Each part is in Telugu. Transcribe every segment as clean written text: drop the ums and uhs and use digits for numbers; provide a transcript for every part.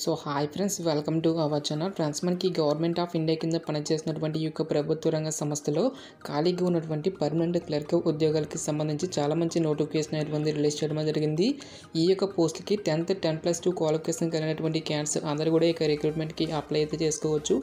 So hi friends, welcome to our channel. Friends, మనకి గవర్నమెంట్ ఆఫ్ ఇండియా కింద పనిచేస్తున్నటువంటి ఈ యొక్క ప్రభుత్వ రంగ సంస్థలో ఖాళీగా ఉన్నటువంటి పర్మనెంట్ క్లర్క్ ఉద్యోగాలకి సంబంధించి చాలా మంచి నోటిఫికేషన్ అనేటువంటి రిలీజ్ చేయడం జరిగింది. ఈ యొక్క పోస్ట్కి 10th 10+2 క్వాలిఫికేషన్ కలిగినటువంటి క్యాండిడేట్స్ అందరూ కూడా ఇక రిక్రూట్మెంట్కి అప్లై అయితే చేసుకోవచ్చు.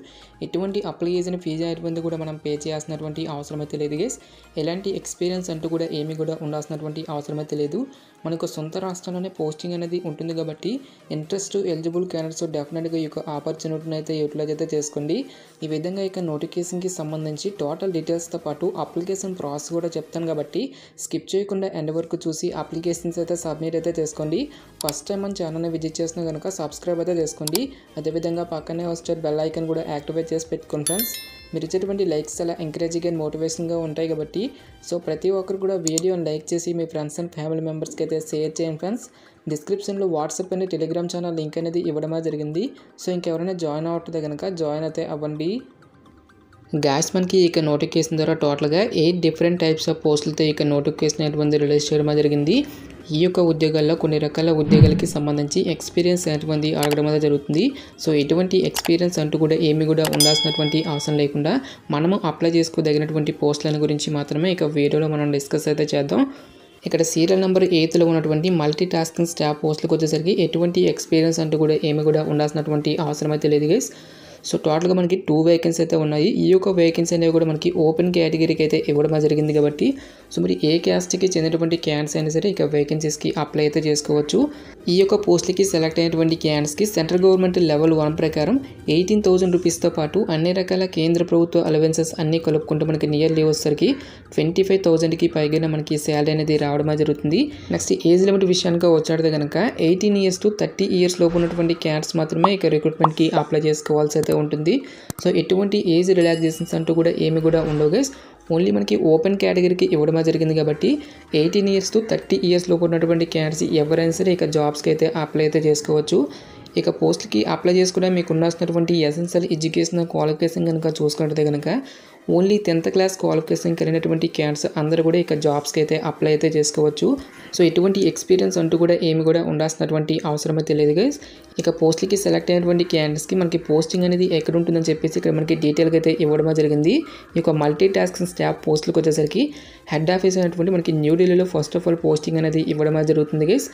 ఎటువంటి అప్లికేషన్ ఫీజు అనేటువంటి కూడా మనం పే చేయాల్సినటువంటి అవసరం అయితే లేదు గైస్. ఎలాంటి ఎక్స్పీరియన్స్ అంటూ కూడా ఏమీ కూడా ఉండాల్సినటువంటి అవసరం అయితే లేదు. మనకు సొంత రాష్ట్రంలోనే పోస్టింగ్ అనేది ఉంటుంది కాబట్టి ఇంట్రెస్ట్ ఎలిజిబుల్ క్యాండిడేట్స్ డెఫినెట్గా ఈ యొక్క ఆపర్చునిటీని అయితే యూటిలైజ్ అయితే చేసుకోండి. ఈ విధంగా ఇక నోటిఫికేషన్కి సంబంధించి టోటల్ డీటెయిల్స్తో పాటు అప్లికేషన్ ప్రాసెస్ కూడా చెప్తాను కాబట్టి స్కిప్ చేయకుండా ఎండ్ వరకు చూసి అప్లికేషన్స్ అయితే సబ్మిట్ అయితే చేసుకోండి. ఫస్ట్ టైం మన ఛానల్ని విజిట్ చేసినా కనుక సబ్స్క్రైబ్ అయితే చేసుకోండి. అదేవిధంగా పక్కనే వచ్చే బెల్ ఐకాన్ కూడా యాక్టివేట్ చేసి పెట్టుకోండి ఫ్రెండ్స్. మీరు ఇచ్చేటువంటి లైక్స్ చాలా ఎంకరేజింగ్ అండ్ మోటివేషన్గా ఉంటాయి కాబట్టి సో ప్రతి ఒక్కరు కూడా వీడియోని లైక్ చేసి మీ ఫ్రెండ్స్ అండ్ ఫ్యామిలీ మెంబర్స్కి అయితే షేర్ చేయండి ఫ్రెండ్స్. డిస్క్రిప్షన్లో WhatsApp and Telegram channel link అనేది ఇవ్వడమే జరిగింది. సో ఇంకెవరైనా జాయిన్ అవుతుంది కనుక జాయిన్ అయితే అవ్వండి. గ్యాస్ మనకి ఇక నోటిఫికేషన్ ద్వారా టోటల్గా 8 డిఫరెంట్ టైప్స్ ఆఫ్ పోస్టులతో ఇక నోటిఫికేషన్ అనేటువంటి రిలీజ్ చేయడం జరిగింది. ఈ యొక్క ఉద్యోగాల్లో కొన్ని రకాల ఉద్యోగాలకి సంబంధించి ఎక్స్పీరియన్స్ అనేటువంటి అడగడం అనేది జరుగుతుంది. సో ఎటువంటి ఎక్స్పీరియన్స్ అంటూ కూడా ఏమి కూడా ఉండాల్సినటువంటి అవసరం లేకుండా మనము అప్లై చేసుకోదగినటువంటి పోస్టుల గురించి మాత్రమే ఇక వీడియోలో మనం డిస్కస్ అయితే చేద్దాం. ఇక్కడ సీరియల్ నెంబర్ 8లో ఉన్నటువంటి మల్టీ టాస్కింగ్ స్టాఫ్ పోస్టులకు వచ్చేసరికి ఎటువంటి ఎక్స్పీరియన్స్ అంటూ కూడా ఏమి కూడా ఉండాల్సినటువంటి అవసరం అయితే లేదు గైస్. సో టోటల్గా మనకి 2 వేకెన్సీ అయితే ఉన్నాయి. ఈ యొక్క వేకెన్సీ అనేవి కూడా మనకి ఓపెన్ కేటగిరీకి అయితే ఇవ్వడం జరిగింది కాబట్టి సో మరి ఏ క్యాస్ట్కి చెందినటువంటి క్యాండిడేట్స్ అయినా సరే ఇక వేకెన్సీస్కి అప్లై అయితే చేసుకోవచ్చు. ఈ యొక్క పోస్టులకి సెలెక్ట్ అయినటువంటి క్యాండిడేట్స్కి సెంట్రల్ గవర్నమెంట్ లెవెల్ 1 ప్రకారం 18,000 రూపీస్తో పాటు అన్ని రకాల కేంద్ర ప్రభుత్వ అలవెన్సెస్ అన్నీ కలుపుకుంటూ మనకి నియర్లీ వచ్చేసరికి 25,000కి పైగా మనకి శాలరీ అనేది రావడం జరుగుతుంది. నెక్స్ట్ ఏజ్ లిమిట్ విషయానికి వచ్చాడితే కనుక 18 years to 30 years లోపు ఉన్నటువంటి క్యాండిడేట్స్ మాత్రమే ఇక రిక్రూట్మెంట్కి అప్లై చేసుకోవాల్సి అయితే ఉంటుంది. సో ఎటువంటి ఏజ్ రిలాక్సేషన్స్ అంటూ కూడా ఏమి కూడా ఉండవు గైస్. ఓన్లీ మనకి ఓపెన్ కేటగిరీకి ఇవ్వడం జరిగింది కాబట్టి 18 years to 30 years లోపు ఉన్నటువంటి క్యాండిడేట్స్ ఎవరైనా సరే ఇక జాబ్స్కి అయితే అప్లై అయితే చేసుకోవచ్చు. ఇక పోస్ట్కి అప్లై చేసుకునే మీకు ఉండాల్సినటువంటి ఎసెన్షియల్ ఎడ్యుకేషన్ క్వాలిఫికేషన్ కనుక చూసుకుంటే కనుక ఓన్లీ 10th క్లాస్ క్వాలిఫికేషన్ కలిగినటువంటి క్యాండిడేట్స్ అందరూ కూడా ఇక జాబ్స్కి అయితే అప్లై అయితే చేసుకోవచ్చు. సో ఎటువంటి ఎక్స్పీరియన్స్ అంటూ కూడా ఏమి కూడా ఉండాల్సినటువంటి అవసరం అయితే లేదు గైస్. ఇక పోస్ట్లకి సెలెక్ట్ అయినటువంటి క్యాండిడేట్స్కి మనకి పోస్టింగ్ అనేది ఎక్కడ ఉంటుందని చెప్పేసి ఇక్కడ మనకి డీటెయిల్గా అయితే ఇవ్వడం జరిగింది. ఈ యొక్క మల్టీ టాస్కింగ్ స్టాఫ్ పోస్టులకు వచ్చేసరికి హెడ్ ఆఫీస్ అనేటువంటి మనకి న్యూఢిల్లీలో ఫస్ట్ ఆఫ్ ఆల్ పోస్టింగ్ అనేది ఇవ్వడం జరుగుతుంది గైస్.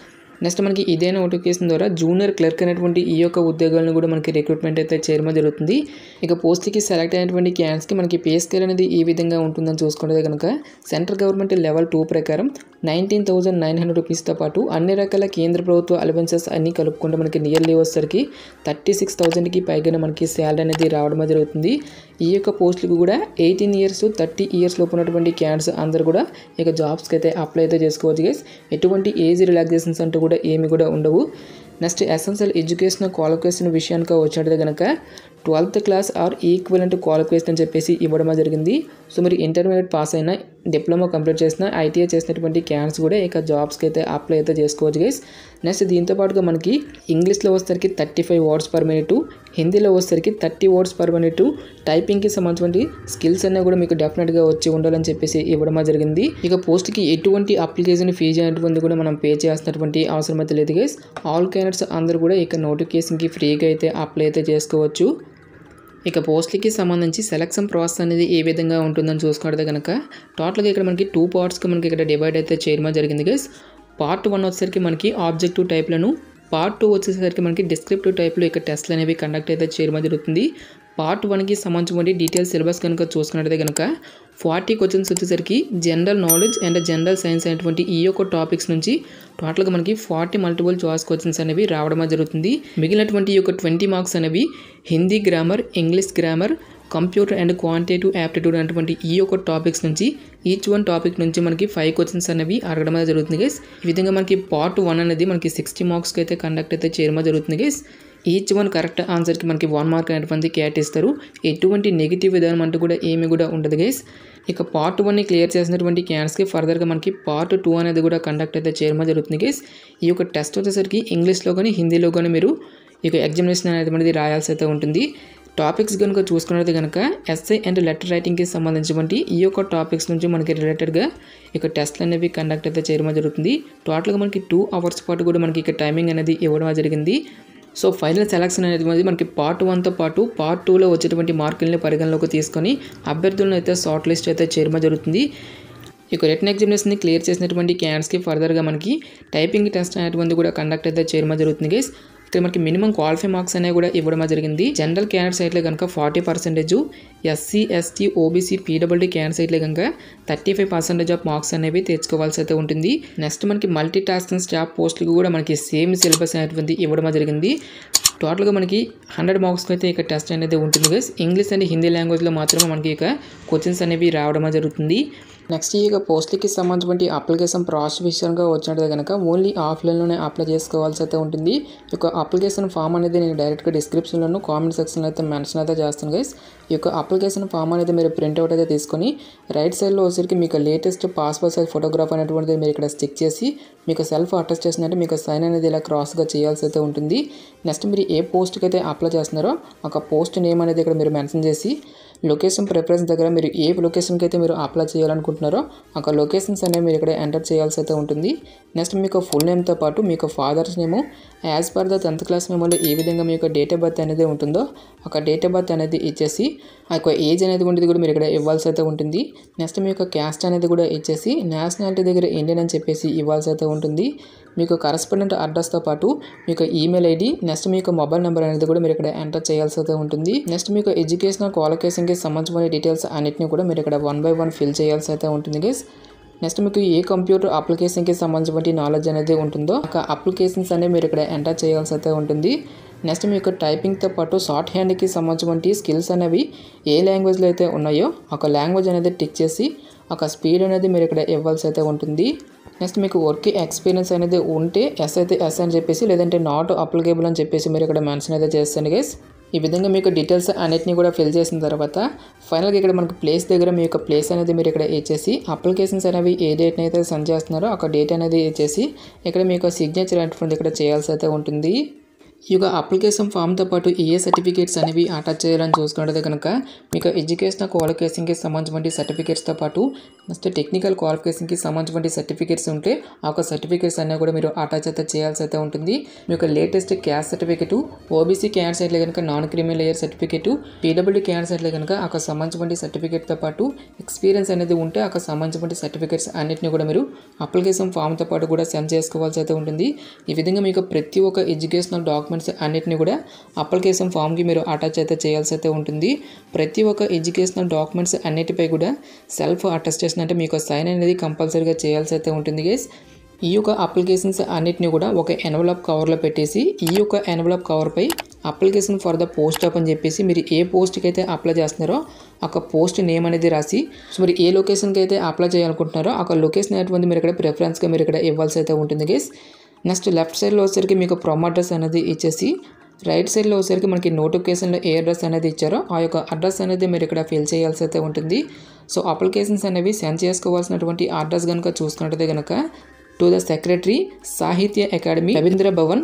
నెక్స్ట్ మనకి ఇదే నోటిఫికేషన్ ద్వారా జూనియర్ క్లర్క్ అనేటువంటి ఈ యొక్క ఉద్యోగాలను కూడా మనకి రిక్రూట్మెంట్ అయితే చేయడం జరుగుతుంది. ఇక పోస్ట్కి సెలెక్ట్ అయినటువంటి క్యాండిడేట్స్కి మనకి పే స్కేల్ అనేది ఈ విధంగా ఉంటుందని చూసుకుంటే కనుక సెంట్రల్ గవర్నమెంట్ లెవెల్ 2 ప్రకారం 19,900 రూపీస్తో పాటు అన్ని రకాల కేంద్ర ప్రభుత్వ అలవెన్సెస్ అన్నీ కలుపుకుంటే మనకి నియర్లీ వచ్చేసరికి 36,000కి పైగా మనకి శాలరీ అనేది రావడం జరుగుతుంది. ఈ యొక్క పోస్టులకు కూడా 18 years to 30 years లోపు ఉన్నటువంటి క్యాండిడేట్స్ అందరూ కూడా ఇక జాబ్స్కి అయితే అప్లై అయితే చేసుకోవచ్చు గైస్. ఎటువంటి ఏజ్ రిలాక్సేషన్స్ అంటూ కూడా ఏమి కూడా ఉండవు. నెక్స్ట్ ఎసెన్షియల్ ఎడ్యుకేషన్ క్వాలిఫికేషన్ విషయానికి వచ్చినట్టు కనుక 12th class are equivalent qualification అని చెప్పేసి ఇవ్వడం జరిగింది. సో మరి ఇంటర్మీడియట్ పాస్ అయినా డిప్లొమా కంప్లీట్ చేసిన ఐటీఐ చేసినటువంటి క్యాండిడేట్స్ కూడా ఇక జాబ్స్కి అయితే అప్లై అయితే చేసుకోవచ్చు గైస్. నెక్స్ట్ దీంతో పాటుగా మనకి ఇంగ్లీష్లో వచ్చేసరికి 35 words per minute, హిందీలో వచ్చేసరికి 30 words per minute, టైపింగ్కి సంబంధించిన స్కిల్స్ అన్నీ కూడా మీకు డెఫినెట్గా వచ్చి ఉండాలని చెప్పేసి ఇవ్వడం జరిగింది. ఇక పోస్ట్కి ఎటువంటి అప్లికేషన్ ఫీజు అనేటువంటి కూడా మనం పే చేయాల్సినటువంటి అవసరం అయితే లేదు గైస్. ఆల్ క్యాండిడేట్స్ అందరూ కూడా ఇక నోటిఫికేషన్కి ఫ్రీగా అయితే అప్లై అయితే చేసుకోవచ్చు. ఇక పోస్ట్లకి సంబంధించి సెలక్షన్ ప్రాసెస్ అనేది ఏ విధంగా ఉంటుందని చూసుకుంటే కనుక టోటల్గా ఇక్కడ మనకి 2 partsకి మనకి ఇక్కడ డివైడ్ అయితే చేయడం జరిగింది గైస్. Part 1 వచ్చేసరికి మనకి ఆబ్జెక్టివ్ టైప్లను, Part 2 వచ్చేసరికి మనకి డిస్క్రిప్టివ్ టైప్లో ఇక టెస్ట్లు అనేవి కండక్ట్ అయితే చేయడం జరుగుతుంది. Part 1కి సంబంధించిన డీటెయిల్ సిలబస్ కనుక చూసుకున్నట్లయితే కనుక 40 క్వశ్చన్స్ వచ్చేసరికి general knowledge and general science అనేటువంటి ఈ యొక్క టాపిక్స్ నుంచి టోటల్గా మనకి 40 మల్టిపుల్ చాయిస్ క్వశ్చన్స్ అనేవి రావడం జరుగుతుంది. మిగిలినటువంటి ఈ యొక్క 20 మార్క్స్ అనేవి Hindi grammar, English grammar, computer and quantitative aptitude అనేటువంటి ఈ యొక్క టాపిక్స్ నుంచి ఈచ్ వన్ టాపిక్ నుంచి మనకి 5 క్వశ్చన్స్ అనేవి అడగడం జరుగుతుంది గైస్. ఈ విధంగా మనకి Part 1 అనేది మనకి 60 మార్క్స్కి అయితే కండక్ట్ అయితే చేయడం జరుగుతుంది గైస్. ఈచ్ వన్ కరెక్ట్ ఆన్సర్కి మనకి 1 mark అనేటువంటి కేటాయిస్తారు. ఎటువంటి నెగిటివ్ విధానం అంటూ కూడా ఏమి కూడా ఉండదు గైస్. ఇక Part 1ని క్లియర్ చేసినటువంటి క్యాండిడేట్స్కి ఫర్దర్గా మనకి Part 2 అనేది కూడా కండక్ట్ అయితే చేయడం జరుగుతుంది గైస్. ఈ యొక్క టెస్ట్ వచ్చేసరికి ఇంగ్లీష్లో కానీ హిందీలో కానీ మీరు ఇక ఎగ్జామినేషన్ అనేది రాయాల్సి అయితే ఉంటుంది. టాపిక్స్ కనుక చూసుకున్నట్లయితే కనుక ఎస్ఐ అండ్ లెటర్ రైటింగ్కి సంబంధించినటువంటి ఈ యొక్క టాపిక్స్ నుంచి మనకి రిలేటెడ్గా ఇక టెస్ట్లు అనేవి కండక్ట్ అయితే చేయడం జరుగుతుంది. టోటల్గా మనకి 2 hours పాటు కూడా మనకి ఇక టైమింగ్ అనేది ఇవ్వడం జరిగింది. సో ఫైనల్ సెలక్షన్ అనేది మనకి పార్ట్ 1తో పాటు పార్ట్ 2లో వచ్చేటువంటి మార్కుల్ని పరిగణలోకి తీసుకొని అభ్యర్థులను అయితే షార్ట్ లిస్ట్ అయితే చేయడం జరుగుతుంది. ఇక రిటన్ ఎగ్జామినేషన్ని క్లియర్ చేసినటువంటి క్యాండిడేట్స్కి ఫర్దర్గా మనకి టైపింగ్ టెస్ట్ అనేటువంటి కూడా కండక్ట్ అయితే చేయడం జరుగుతుంది గైస్. ఇక్కడ మనకి మినిమం క్వాలిఫై మార్క్స్ అనేవి కూడా ఇవ్వడం జరిగింది. జనరల్ క్యాండిడేట్స్ అయితే కనుక 40%, SC ST OBC PWD candidates అయితే కనుక 35% ఆఫ్ మార్క్స్ అనేవి తెచ్చుకోవాల్సి అయితే ఉంటుంది. నెక్స్ట్ మనకి మల్టీ టాస్కింగ్ స్టాఫ్ పోస్టులకు కూడా మనకి సేమ్ సిలబస్ అనేటువంటి ఇవ్వడం జరిగింది. టోటల్గా మనకి 100 మార్క్స్కి అయితే ఇక టెస్ట్ అనేది ఉంటుంది గైస్. ఇంగ్లీష్ అండ్ హిందీ లాంగ్వేజ్లో మాత్రమే మనకి ఇక క్వశ్చన్స్ అనేవి రావడం జరుగుతుంది. నెక్స్ట్ ఇక పోస్టులకి సంబంధించిన అప్లికేషన్ ప్రాసెస్ విషయంగా వచ్చినట్టు కనుక ఓన్లీ ఆఫ్లైన్లోనే అప్లై చేసుకోవాల్సి అయితే ఉంటుంది. ఈ యొక్క అప్లికేషన్ ఫామ్ అనేది నేను డైరెక్ట్గా డిస్క్రిప్షన్లోనూ కామెంట్ సెక్షన్లో అయితే మెన్షన్ అయితే చేస్తాను గైస్. ఈ యొక్క అప్లికేషన్ ఫామ్ అనేది మీరు ప్రింట్అవుట్ అయితే తీసుకొని రైట్ సైడ్లో వచ్చేసరికి మీకు లేటెస్ట్ పాస్పోర్ట్ సైజ్ ఫోటోగ్రాఫ్ అనేటువంటిది మీరు ఇక్కడ స్టిక్ చేసి మీకు సెల్ఫ్ అటెస్ట్ చేసినట్టు మీకు సైన్ అనేది ఇలా క్రాస్గా చేయాల్సి అయితే ఉంటుంది. నెక్స్ట్ మీరు ఏ పోస్ట్కి అయితే అప్లై చేస్తున్నారో ఒక పోస్ట్ నేమ్ అనేది ఇక్కడ మీరు మెన్షన్ చేసి లొకేషన్ ప్రిఫరెన్స్ దగ్గర మీరు ఏ లొకేషన్కి అయితే మీరు అప్లై చేయాలనుకుంటున్నారో ఒక లొకేషన్స్ అనేవి మీరు ఇక్కడ ఎంటర్ చేయాల్సి అయితే ఉంటుంది. నెక్స్ట్ మీకు ఫుల్ నేమ్తో పాటు మీకు father's name as per the 10th class మెమోలో ఏ విధంగా మీ యొక్క డేట్ ఆఫ్ బర్త్ అనేది ఉంటుందో ఒక డేట్ ఆఫ్ బర్త్ అనేది ఇచ్చేసి ఆ యొక్క ఏజ్ అనేది ఉండేది కూడా మీరు ఇక్కడ ఇవ్వాల్సి అయితే ఉంటుంది. నెక్స్ట్ మీ యొక్క క్యాస్ట్ అనేది కూడా ఇచ్చేసి నేషనాలిటీ దగ్గర ఇండియన్ అని చెప్పేసి ఇవ్వాల్సి అయితే ఉంటుంది. మీకు కరస్పాండెంట్ అడ్రస్తో పాటు మీకు ఈమెయిల్ ఐడి నెక్స్ట్ మీకు మొబైల్ నెంబర్ అనేది కూడా మీరు ఇక్కడ ఎంటర్ చేయాల్సి అయితే ఉంటుంది. నెక్స్ట్ మీకు ఎడ్యుకేషనల్ క్వాలిఫికేషన్కి సంబంధించిన డీటెయిల్స్ అన్నిటిని కూడా మీరు ఇక్కడ 1 by 1 ఫిల్ చేయాల్సి అయితే ఉంటుంది గైస్. నెక్స్ట్ మీకు ఏ కంప్యూటర్ అప్లికేషన్కి సంబంధించిన నాలెడ్జ్ అనేది ఉంటుందో ఒక అప్లికేషన్స్ అనేవి మీరు ఇక్కడ ఎంటర్ చేయాల్సి అయితే ఉంటుంది. నెక్స్ట్ మీకు టైపింగ్తో పాటు షార్ట్ హ్యాండ్కి సంబంధించిన స్కిల్స్ అనేవి ఏ లాంగ్వేజ్లో అయితే ఉన్నాయో ఒక లాంగ్వేజ్ అనేది టిక్ చేసి ఒక స్పీడ్ అనేది మీరు ఇక్కడ ఇవ్వాల్సి అయితే ఉంటుంది. నెక్స్ట్ మీకు వర్క్ ఎక్స్పీరియన్స్ అనేది ఉంటే ఎస్ అయితే ఎస్ అని చెప్పేసి లేదంటే నాట్ అప్లికేబుల్ అని చెప్పేసి మీరు ఇక్కడ మెన్షన్ అయితే చేస్తాను గైస్. ఈ విధంగా మీకు డీటెయిల్స్ అన్నిటిని కూడా ఫిల్ చేసిన తర్వాత ఫైనల్గా ఇక్కడ మనకి ప్లేస్ దగ్గర మీ యొక్క ప్లేస్ అనేది మీరు ఇక్కడ ఇచ్చేసి అప్లికేషన్స్ అనేవి ఏ డేట్ని అయితే సెండ్ చేస్తున్నారో ఒక డేట్ అనేది ఇచ్చేసి ఇక్కడ మీ యొక్క సిగ్నేచర్ అనేటువంటి ఇక్కడ చేయాల్సి అయితే ఉంటుంది. ఈ యొక్క అప్లికేషన్ ఫామ్తో పాటు ఏ సర్టిఫికేట్స్ అనేవి అటాచ్ చేయాలని చూసుకున్నట్లయితే కనుక మీకు ఎడ్యుకేషనల్ క్వాలిఫికేషన్కి సంబంధించిన సర్టిఫికేట్స్తో పాటు నెక్స్ట్ టెక్నికల్ క్వాలిఫికేషన్కి సంబంధించిన సర్టిఫికేట్స్ ఉంటే ఆ యొక్క సర్టిఫికేట్స్ అన్నీ కూడా మీరు అటాచ్ అయితే చేయాల్సి అయితే ఉంటుంది. మీకు latest caste certificate OBC candidates అయితే కనుక non criminal layer certificate PWD candidates అయితే కనుక ఆ సంబంధించిన సర్టిఫికేట్తో పాటు ఎక్స్పీరియన్స్ అనేది ఉంటే ఆ సంబంధించిన సర్టిఫికేట్స్ అన్నింటినీ కూడా మీరు అప్లికేషన్ ఫామ్తో పాటు కూడా సెండ్ చేసుకోవాల్సి అయితే ఉంటుంది. ఈ విధంగా మీకు ప్రతి ఒక్క ఎడ్యుకేషనల్ డాక్యుమెంట్స్ అన్నిటిని కూడా అప్లికేషన్ ఫామ్కి మీరు అటాచ్ అయితే చేయాల్సి అయితే ఉంటుంది. ప్రతి ఒక్క ఎడ్యుకేషనల్ డాక్యుమెంట్స్ అన్నిటిపై కూడా సెల్ఫ్ అటెస్టేషన్ అంటే మీకు సైన్ అనేది కంపల్సరీగా చేయాల్సి అయితే ఉంటుంది గైస్. ఈ యొక్క అప్లికేషన్స్ అన్నిటిని కూడా ఒక ఎన్వలప్ కవర్లో పెట్టేసి ఈ యొక్క ఎన్వలప్ కవర్పై application for the post of అని చెప్పేసి మీరు ఏ పోస్ట్కి అయితే అప్లై చేస్తున్నారో ఒక పోస్ట్ నేమ్ అనేది రాసి సో మీరు ఏ లొకేషన్కి అయితే అప్లై చేయాలనుకుంటున్నారో ఒక లొకేషన్ అనేటువంటి మీరు ఇక్కడ ప్రిఫరెన్స్గా మీరు ఇక్కడ ఇవ్వాల్సి అయితే ఉంటుంది గైస్. నెక్స్ట్ లెఫ్ట్ సైడ్లో వచ్చేసరికి మీకు ప్రొమ్ అడ్రస్ అనేది ఇచ్చేసి రైట్ సైడ్లో వచ్చేసరికి మనకి నోటిఫికేషన్లో ఏ అడ్రస్ అనేది ఇచ్చారో ఆ యొక్క అడ్రస్ అనేది మీరు ఇక్కడ ఫిల్ చేయాల్సి అయితే ఉంటుంది. సో అప్లికేషన్స్ అనేవి సెండ్ చేసుకోవాల్సినటువంటి అడ్రస్ కనుక చూసుకున్నట్టయితే కనుక టు ద సెక్రటరీ సాహిత్య అకాడమీ రవీంద్ర భవన్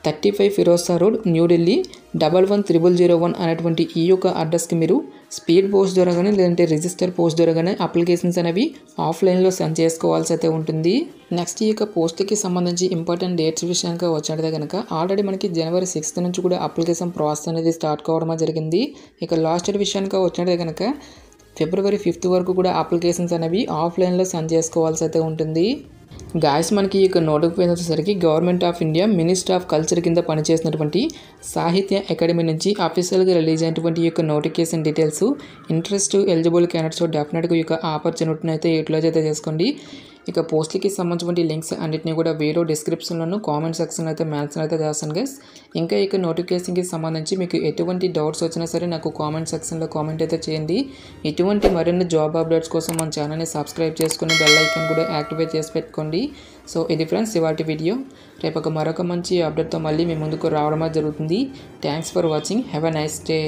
35 ఫిరోజా రోడ్ న్యూఢిల్లీ 110001 అనేటువంటి ఈ యొక్క అడ్రస్కి మీరు స్పీడ్ పోస్ట్ ద్వారా కానీ లేదంటే రిజిస్టర్ పోస్ట్ ద్వారా కానీ అప్లికేషన్స్ అనేవి ఆఫ్లైన్లో సెండ్ చేసుకోవాల్సి అయితే ఉంటుంది. నెక్స్ట్ ఈ యొక్క పోస్ట్కి సంబంధించి ఇంపార్టెంట్ డేట్స్ విషయానికి వచ్చినట్లయితే కనుక ఆల్రెడీ మనకి జనవరి 6th నుంచి కూడా అప్లికేషన్ ప్రాసెస్ అనేది స్టార్ట్ కావడం జరిగింది. ఇక లాస్ట్ డేట్ విషయానికి వచ్చినట్లయితే కనుక ఫిబ్రవరి 5th వరకు కూడా అప్లికేషన్స్ అనేవి ఆఫ్లైన్లో సెండ్ చేసుకోవాల్సి అయితే ఉంటుంది. గాయస్ మనకి ఈ నోటిఫికేషన్ వచ్చేసరికి government of India ministry of culture కింద పనిచేసినటువంటి సాహిత్య అకాడమీ నుంచి అఫీషియల్గా రిలీజ్ అయినటువంటి ఈ యొక్క notification details interest eligible candidates డెఫినెట్గా ఈ యొక్క ఆపర్చునిటీని అయితే యూటిలైజ్ అయితే చేసుకోండి. ఇక పోస్ట్లకి సంబంధించిన లింక్స్ అన్నింటినీ కూడా వీడియో డిస్క్రిప్షన్లోను కామెంట్ సెక్షన్లో అయితే మెన్షన్ అయితే చేస్తాను గైస్. ఇంకా ఇక నోటిఫికేషన్కి సంబంధించి మీకు ఎటువంటి డౌట్స్ వచ్చినా సరే నాకు కామెంట్ సెక్షన్లో కామెంట్ అయితే చేయండి. ఇటువంటి మరిన్ని జాబ్ అప్డేట్స్ కోసం మన ఛానల్ని సబ్స్క్రైబ్ చేసుకుని బెల్ ఐకాన్ కూడా యాక్టివేట్ చేసి పెట్టుకోండి. సో ఇది ఫ్రెండ్స్ ఇవాటి వీడియో. రేపు మరొక మంచి అప్డేట్తో మళ్ళీ మీ ముందుకు రావడం జరుగుతుంది. Thanks for watching. Have a nice day.